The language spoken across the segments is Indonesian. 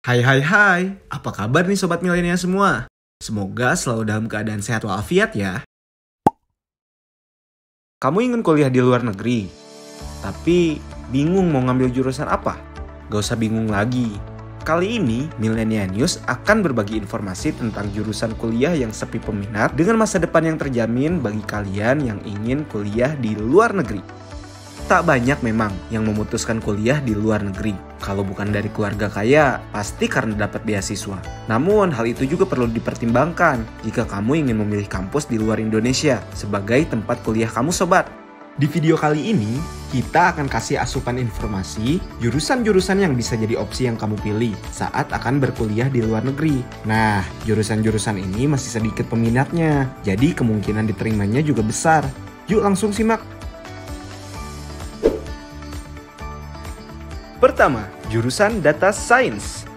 Hai hai hai, apa kabar nih Sobat Milenial semua? Semoga selalu dalam keadaan sehat walafiat ya. Kamu ingin kuliah di luar negeri, tapi bingung mau ngambil jurusan apa? Gak usah bingung lagi. Kali ini, Millennial News akan berbagi informasi tentang jurusan kuliah yang sepi peminat dengan masa depan yang terjamin bagi kalian yang ingin kuliah di luar negeri. Tak banyak memang yang memutuskan kuliah di luar negeri. Kalau bukan dari keluarga kaya, pasti karena dapat beasiswa. Namun, hal itu juga perlu dipertimbangkan jika kamu ingin memilih kampus di luar Indonesia sebagai tempat kuliah kamu sobat. Di video kali ini, kita akan kasih asupan informasi jurusan-jurusan yang bisa jadi opsi yang kamu pilih saat akan berkuliah di luar negeri. Nah, jurusan-jurusan ini masih sedikit peminatnya, jadi kemungkinan diterimanya juga besar. Yuk langsung simak. Pertama, jurusan Data Science.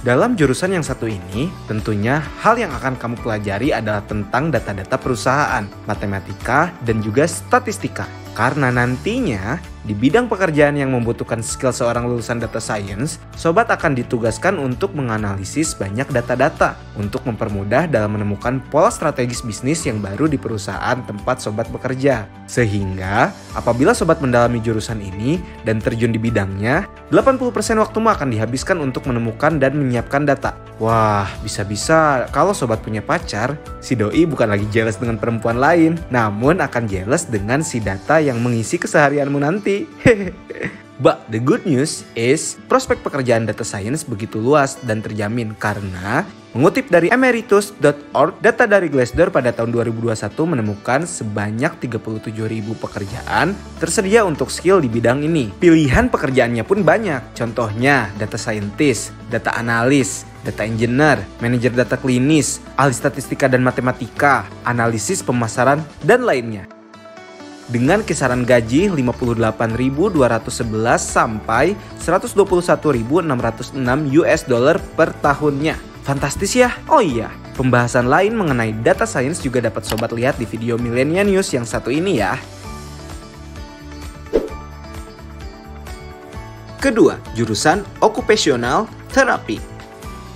Dalam jurusan yang satu ini, tentunya hal yang akan kamu pelajari adalah tentang data-data perusahaan, matematika, dan juga statistika. Karena nantinya, di bidang pekerjaan yang membutuhkan skill seorang lulusan data science, sobat akan ditugaskan untuk menganalisis banyak data-data untuk mempermudah dalam menemukan pola strategis bisnis yang baru di perusahaan tempat sobat bekerja. Sehingga, apabila sobat mendalami jurusan ini dan terjun di bidangnya, 80% waktumu akan dihabiskan untuk menemukan dan menyiapkan data. Wah, bisa-bisa kalau sobat punya pacar, si doi bukan lagi jealous dengan perempuan lain, namun akan jealous dengan si data yang mengisi keseharianmu nanti. But the good news is, prospek pekerjaan data science begitu luas dan terjamin karena mengutip dari emeritus.org, data dari Glassdoor pada tahun 2021 menemukan sebanyak 37.000 pekerjaan tersedia untuk skill di bidang ini. Pilihan pekerjaannya pun banyak, contohnya data scientist, data analis, data engineer, manajer data klinis, ahli statistika dan matematika, analisis pemasaran, dan lainnya. Dengan kisaran gaji 58.211 sampai 121.606 US dollar per tahunnya. Fantastis ya? Oh iya, pembahasan lain mengenai data science juga dapat sobat lihat di video Millennial News yang satu ini ya. Kedua, jurusan Occupational Therapy.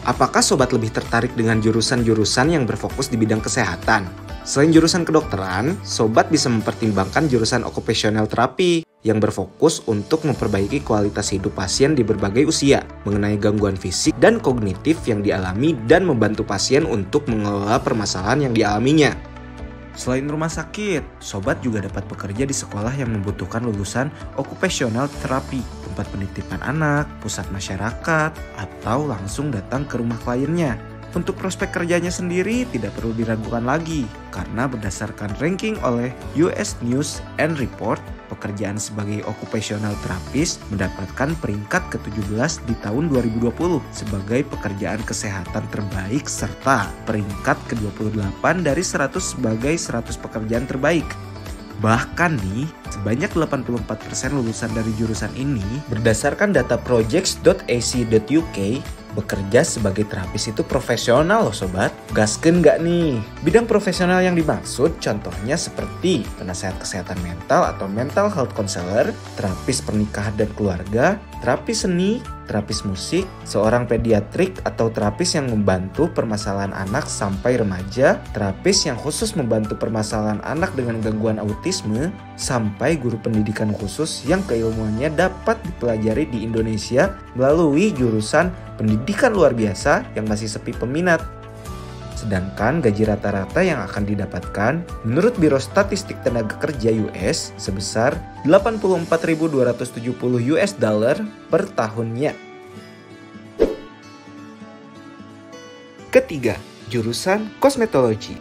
Apakah sobat lebih tertarik dengan jurusan-jurusan yang berfokus di bidang kesehatan? Selain jurusan kedokteran, sobat bisa mempertimbangkan jurusan Occupational Therapy yang berfokus untuk memperbaiki kualitas hidup pasien di berbagai usia, mengenai gangguan fisik dan kognitif yang dialami dan membantu pasien untuk mengelola permasalahan yang dialaminya. Selain rumah sakit, sobat juga dapat bekerja di sekolah yang membutuhkan lulusan Occupational Therapy, tempat penitipan anak, pusat masyarakat, atau langsung datang ke rumah kliennya. Untuk prospek kerjanya sendiri tidak perlu diragukan lagi, karena berdasarkan ranking oleh US News and Report, pekerjaan sebagai occupational therapist mendapatkan peringkat ke-17 di tahun 2020 sebagai pekerjaan kesehatan terbaik serta peringkat ke-28 dari 100 sebagai 100 pekerjaan terbaik. Bahkan nih, sebanyak 84% lulusan dari jurusan ini berdasarkan data projects.ac.uk bekerja sebagai terapis itu profesional loh sobat. Gaskeun gak nih? Bidang profesional yang dimaksud contohnya seperti penasehat kesehatan mental atau mental health counselor, terapis pernikahan dan keluarga, terapis seni, terapis musik, seorang pediatrik atau terapis yang membantu permasalahan anak sampai remaja, terapis yang khusus membantu permasalahan anak dengan gangguan autisme, sampai guru pendidikan khusus yang keilmuannya dapat dipelajari di Indonesia melalui jurusan pendidikan luar biasa yang masih sepi peminat. Sedangkan gaji rata-rata yang akan didapatkan menurut Biro Statistik Tenaga Kerja US sebesar 84.270 US dollar per tahunnya. Ketiga, jurusan kosmetologi.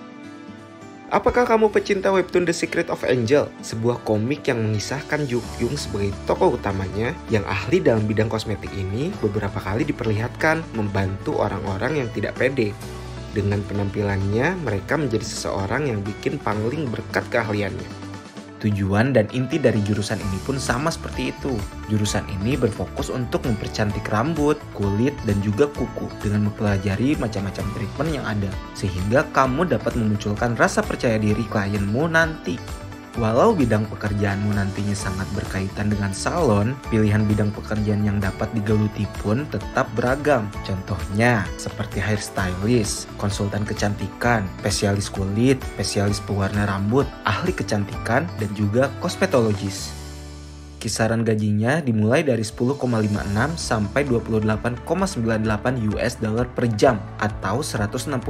Apakah kamu pecinta webtoon The Secret of Angel? Sebuah komik yang mengisahkan Jukyoung sebagai tokoh utamanya yang ahli dalam bidang kosmetik ini beberapa kali diperlihatkan membantu orang-orang yang tidak pede. Dengan penampilannya, mereka menjadi seseorang yang bikin pangling berkat keahliannya. Tujuan dan inti dari jurusan ini pun sama seperti itu. Jurusan ini berfokus untuk mempercantik rambut, kulit, dan juga kuku dengan mempelajari macam-macam treatment yang ada, sehingga kamu dapat memunculkan rasa percaya diri klienmu nanti. Walau bidang pekerjaanmu nantinya sangat berkaitan dengan salon, pilihan bidang pekerjaan yang dapat digeluti pun tetap beragam. Contohnya seperti hairstylist, konsultan kecantikan, spesialis kulit, spesialis pewarna rambut, ahli kecantikan, dan juga kosmetologis. Kisaran gajinya dimulai dari 10,56 sampai 28,98 US dollar per jam atau 161.000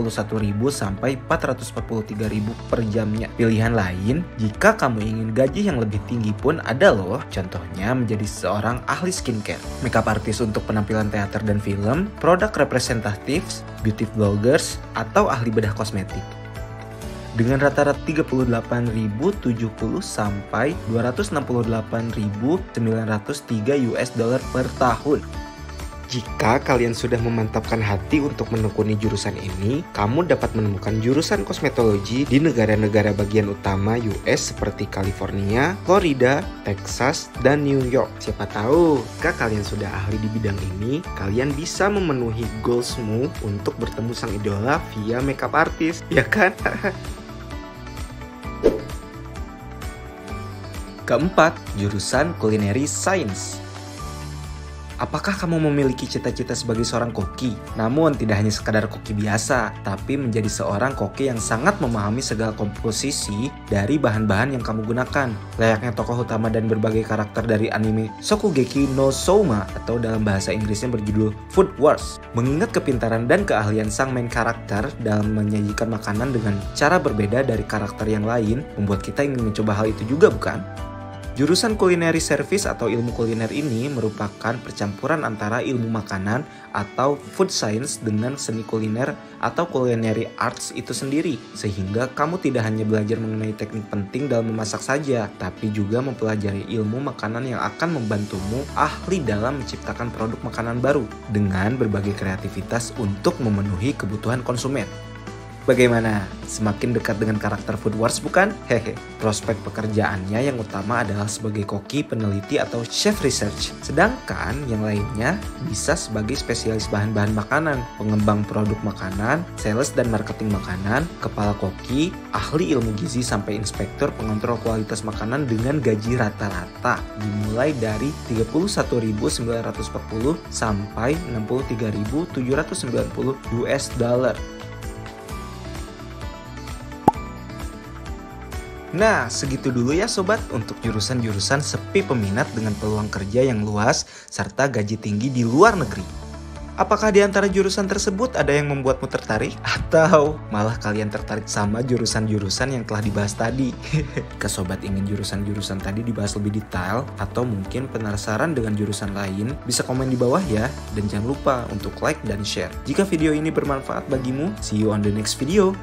sampai 443.000 per jamnya. Pilihan lain, jika kamu ingin gaji yang lebih tinggi pun ada loh. Contohnya menjadi seorang ahli skincare, makeup artist untuk penampilan teater dan film, product representatives, beauty bloggers, atau ahli bedah kosmetik. Dengan rata-rata 38.070 sampai 268.903 US dollar per tahun. Jika kalian sudah memantapkan hati untuk menekuni jurusan ini, kamu dapat menemukan jurusan kosmetologi di negara-negara bagian utama US seperti California, Florida, Texas, dan New York. Siapa tahu, jika kalian sudah ahli di bidang ini, kalian bisa memenuhi goalsmu untuk bertemu sang idola via makeup artist, ya kan? Keempat, jurusan Culinary Science. Apakah kamu memiliki cita-cita sebagai seorang koki? Namun tidak hanya sekadar koki biasa, tapi menjadi seorang koki yang sangat memahami segala komposisi dari bahan-bahan yang kamu gunakan. Layaknya tokoh utama dan berbagai karakter dari anime Shokugeki no Souma atau dalam bahasa Inggrisnya berjudul Food Wars. Mengingat kepintaran dan keahlian sang main karakter dalam menyajikan makanan dengan cara berbeda dari karakter yang lain, membuat kita ingin mencoba hal itu juga, bukan? Jurusan Culinary Service atau ilmu kuliner ini merupakan percampuran antara ilmu makanan atau food science dengan seni kuliner atau culinary arts itu sendiri. Sehingga kamu tidak hanya belajar mengenai teknik penting dalam memasak saja, tapi juga mempelajari ilmu makanan yang akan membantumu ahli dalam menciptakan produk makanan baru dengan berbagai kreativitas untuk memenuhi kebutuhan konsumen. Bagaimana? Semakin dekat dengan karakter Food Wars bukan? Hehe. Prospek pekerjaannya yang utama adalah sebagai koki, peneliti, atau chef research. Sedangkan yang lainnya bisa sebagai spesialis bahan-bahan makanan, pengembang produk makanan, sales dan marketing makanan, kepala koki, ahli ilmu gizi sampai inspektur pengontrol kualitas makanan dengan gaji rata-rata dimulai dari 31.940 sampai 63.790 US dollar. Nah, segitu dulu ya sobat untuk jurusan-jurusan sepi peminat dengan peluang kerja yang luas serta gaji tinggi di luar negeri. Apakah di antara jurusan tersebut ada yang membuatmu tertarik? Atau malah kalian tertarik sama jurusan-jurusan yang telah dibahas tadi? Jika sobat ingin jurusan-jurusan tadi dibahas lebih detail atau mungkin penasaran dengan jurusan lain, bisa komen di bawah ya. Dan jangan lupa untuk like dan share. Jika video ini bermanfaat bagimu, see you on the next video.